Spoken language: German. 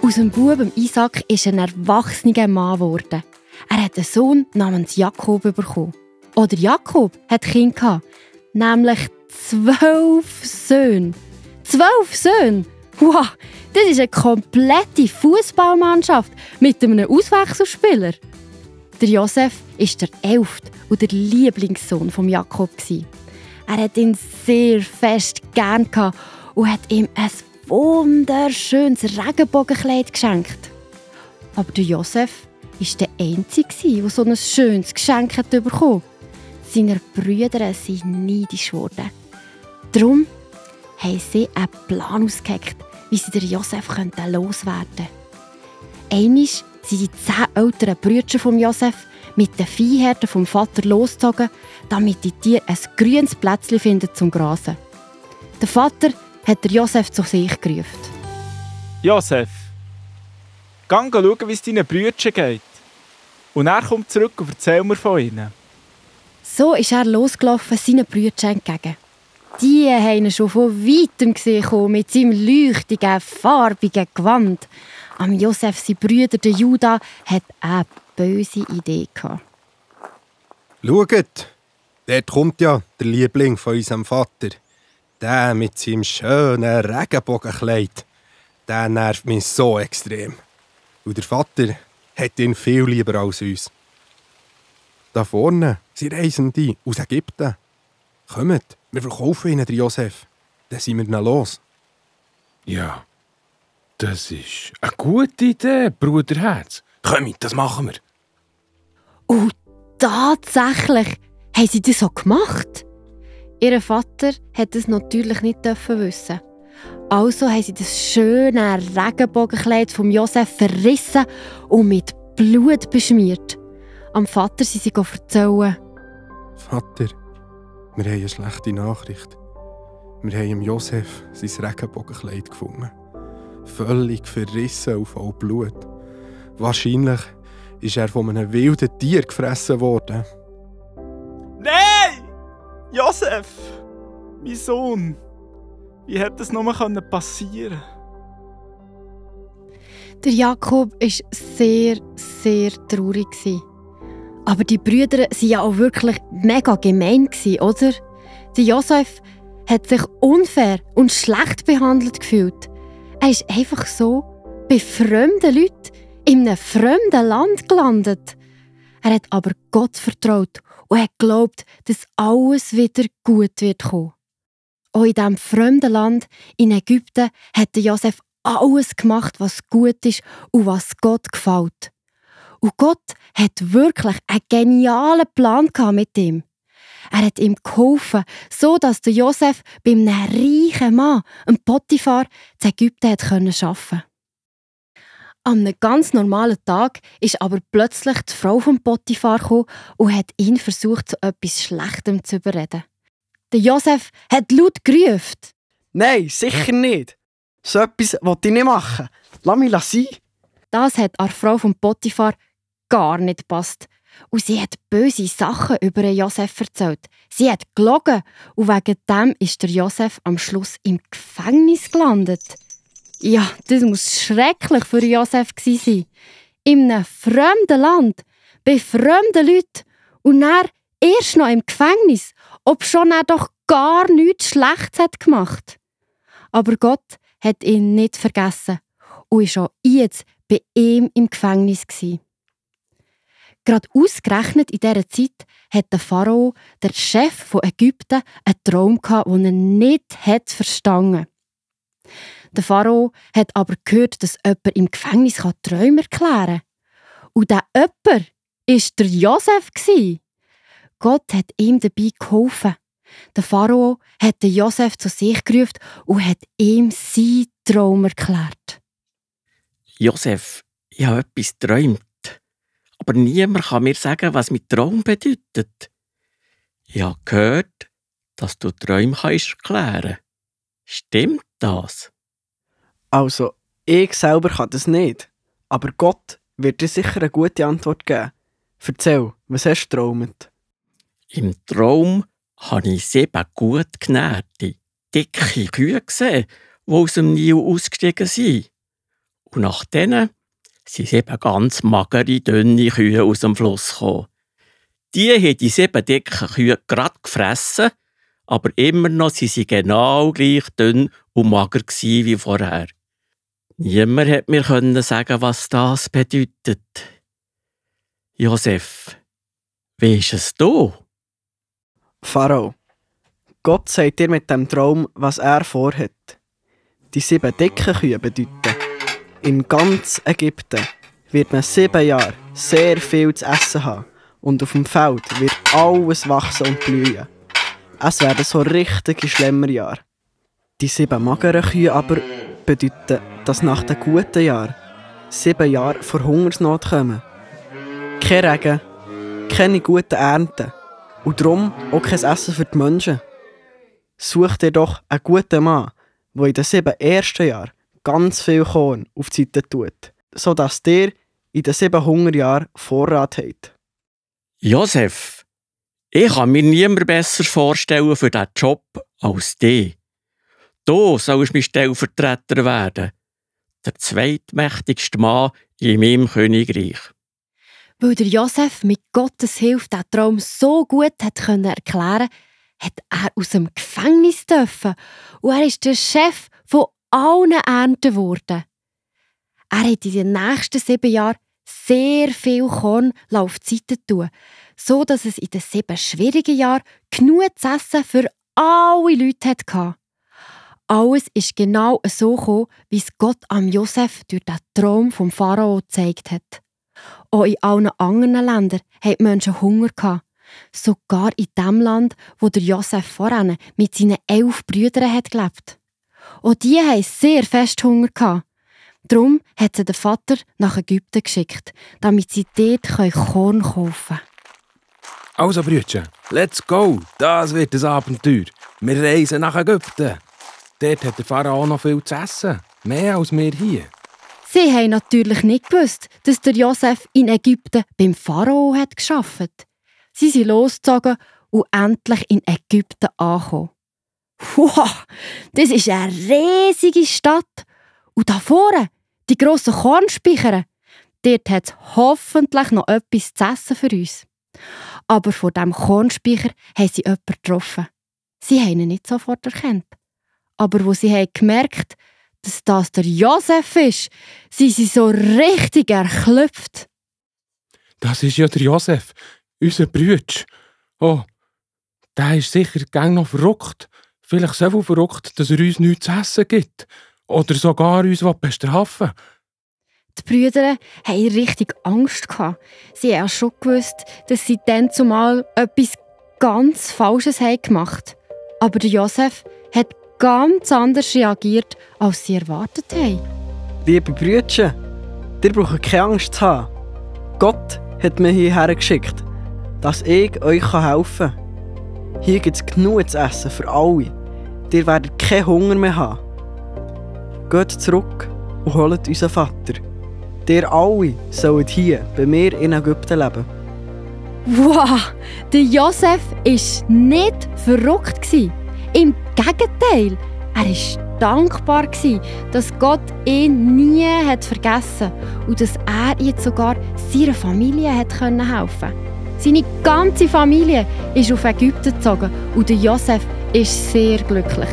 Aus dem Buben Isaac ist ein erwachsener Mann geworden. Er hat einen Sohn namens Jakob bekommen. Oder Jakob hat Kinder, nämlich 12 Söhne. 12 Söhne! Wow, das ist eine komplette Fußballmannschaft mit einem Auswechselspieler. Der Josef war der 11. und der Lieblingssohn von Jakob. Er hat ihn sehr fest gern und hat ihm ein wunderschönes Regenbogenkleid geschenkt. Aber der Josef war der Einzige, der so ein schönes Geschenk bekommen hat. Seine Brüder sind neidisch geworden. Darum haben sie einen Plan ausgeheckt, wie sie den Josef loswerden könnten. Einmal sind die 10 älteren Brüder von Josef mit den Viehherden vom Vater losgezogen, damit die Tiere ein grünes Plätzchen finden zum Grasen. Der Vater hat der Josef zu sich gerufen. Josef, geh schauen, wie es deinen Brüdern geht. Und er kommt zurück und erzähl mir von ihnen. So ist er losgelaufen seinen Brüdern entgegen. Die haben ihn schon von weitem gesehen mit seinem leuchtigen, farbigen Gewand. Am Josef, sein Bruder, der Juda, hat eine böse Idee gehabt. Schaut, dort kommt ja der Liebling von unserem Vater. Der mit seinem schönen Regenbogenkleid. Der nervt mich so extrem. Und der Vater hat ihn viel lieber als uns. Da vorne sind Reisende aus Ägypten. Kommt, wir verkaufen ihnen den Josef. Dann sind wir dann los. Ja, das ist eine gute Idee, Bruderherz. Kommt, das machen wir. Und tatsächlich haben sie das so gemacht. Ihr Vater hat es natürlich nicht wissen. Also haben sie das schöne Regenbogenkleid von Josef verrissen und mit Blut beschmiert. Am Vater sind sie erzählen. Vater, wir haben eine schlechte Nachricht. Wir haben Josef sein Regenbogenkleid gefunden. Völlig verrissen und voll Blut. Wahrscheinlich ist er von einem wilden Tier gefressen worden. Nein! Josef! Mein Sohn! Wie hätte das nur passieren können? Der Jakob war sehr, sehr traurig. Aber die Brüder waren ja auch wirklich mega gemein, oder? Der Josef hat sich unfair und schlecht behandelt gefühlt. Er ist einfach so bei fremden Leuten in einem fremden Land gelandet. Er hat aber Gott vertraut und hat geglaubt, dass alles wieder gut wird kommen. Auch in diesem fremden Land, in Ägypten, hat Josef alles gemacht, was gut ist und was Gott gefällt. Und Gott hat wirklich einen genialen Plan mit ihm. Er hat ihm geholfen, so dass der Josef bei einem reichen Mann, einem Potiphar, in Ägypten arbeiten konnte. An einem ganz normalen Tag ist aber plötzlich die Frau vom Potiphar gekommen und hat ihn versucht, zu etwas Schlechtem zu überreden. Der Josef hat laut gerufen. Nein, sicher nicht. So etwas wollte ich nicht machen. Lass mich sein. Das hat an der Frau vom Potiphar gar nicht gepasst. Und sie hat böse Sachen über Josef erzählt. Sie hat gelogen und wegen dem ist der Josef am Schluss im Gefängnis gelandet. Ja, das muss schrecklich für Josef sein. In einem fremden Land, bei fremden Leuten und dann erst noch im Gefängnis, obschon er doch gar nichts Schlechtes hat gemacht. Aber Gott hat ihn nicht vergessen und war auch jetzt bei ihm im Gefängnis. Gerade ausgerechnet in dieser Zeit hat der Pharao, der Chef von Ägypten, einen Traum gehabt, den er nicht verstanden hat. Der Pharao hat aber gehört, dass jemand im Gefängnis Träume erklären kann. Und dieser jemand war der Josef. Gott hat ihm dabei geholfen. Der Pharao hat den Josef zu sich gerufen und hat ihm seinen Traum erklärt. Josef, ich habe etwas geträumt. Aber niemand kann mir sagen, was mein Traum bedeutet. Ich habe gehört, dass du Träume erklären kannst. Stimmt das? Also, ich selber kann das nicht. Aber Gott wird dir sicher eine gute Antwort geben. Erzähl, was hast du geträumt? Im Traum habe ich 7 gut genährte, dicke Kühe gesehen, die aus dem Nil ausgestiegen sind. Und nach denen sind 7 ganz magere, dünne Kühe aus dem Fluss gekommen. Die haben die 7 dicken Kühe gerade gefressen, aber immer noch waren sie genau gleich dünn und mager wie vorher. Niemand konnte mir sagen, was das bedeutet. Josef, wie ist es du? Pharao, Gott sagt dir mit dem Traum, was er vorhat. Die 7 dicken Kühe bedeuten, in ganz Ägypten wird man 7 Jahre sehr viel zu essen haben und auf dem Feld wird alles wachsen und blühen. Es werden so richtige Schlemmerjahre. Die 7 mageren Kühe aber bedeuten, dass nach den guten Jahren 7 Jahre vor Hungersnot kommen. Kein Regen, keine guten Ernten und darum auch kein Essen für die Menschen. Such dir doch einen guten Mann, der in den 7 ersten Jahren ganz viel Korn auf die Seite tut, sodass dir in den 7 Hungerjahren Vorrat habt. Josef, ich kann mir niemand besser vorstellen für diesen Job als dich. Du sollst mein Stellvertreter werden, der zweitmächtigste Mann in meinem Königreich. Weil der Josef mit Gottes Hilfe diesen Traum so gut erklären konnte, hat er aus dem Gefängnis dürfen und er ist der Chef von allen Ernten geworden. Er hat in den nächsten 7 Jahren sehr viel Korn auf die Seite tun, so dass es in den 7 schwierigen Jahren genug zu essen für alle Leute hatte. Alles ist genau so gekommen, wie es Gott am Josef durch den Traum vom Pharao gezeigt hat. Auch in allen anderen Ländern hatten die Menschen Hunger gehabt. Sogar in dem Land, wo der Josef voran mit seinen 11 Brüdern hat gelebt. Auch die hatten sehr fest Hunger gehabt. Darum hat sie den Vater nach Ägypten geschickt, damit sie dort Korn kaufen können. Also, Brütchen, let's go! Das wird ein Abenteuer. Wir reisen nach Ägypten. Dort hat der Pharao noch viel zu essen. Mehr als wir hier. Sie haben natürlich nicht gewusst, dass der Josef in Ägypten beim Pharao hat gearbeitet. Sie sind losgezogen und endlich in Ägypten angekommen. Wow, das ist eine riesige Stadt. Und da vorne, die grossen Kornspeicher, dort hat es hoffentlich noch etwas zu essen für uns. Aber vor diesem Kornspeicher haben sie jemanden getroffen. Sie haben ihn nicht sofort erkannt. Aber wo sie haben gemerkt, dass das der Josef ist, sind sie so richtig erklüpft. Das ist ja der Josef, unser Brütsch. Oh, der ist sicher gang noch verrückt. Vielleicht so viel verrückt, dass er uns nichts zu essen gibt. Oder sogar uns bestrafen. Die Brüder hatten richtig Angst. Sie haben auch schon gewusst, dass sie dann zumal etwas ganz Falsches gemacht haben. Aber der Josef hat ganz anders reagiert, als sie erwartet haben. Liebe Brüdchen, ihr braucht keine Angst zu haben. Gott hat mich hierher geschickt, dass ich euch helfen kann. Hier gibt es genug zu essen für alle. Ihr werdet keinen Hunger mehr haben. Geht zurück und holt unseren Vater. Ihr alle sollt hier bei mir in Ägypten leben. Wow, der Josef war nicht verrückt. Im Gegenteil, er war dankbar, dass Gott ihn nie vergessen hat und dass er jetzt sogar seiner Familie helfen konnte. Seine ganze Familie ist auf Ägypten gezogen und der Josef war sehr glücklich.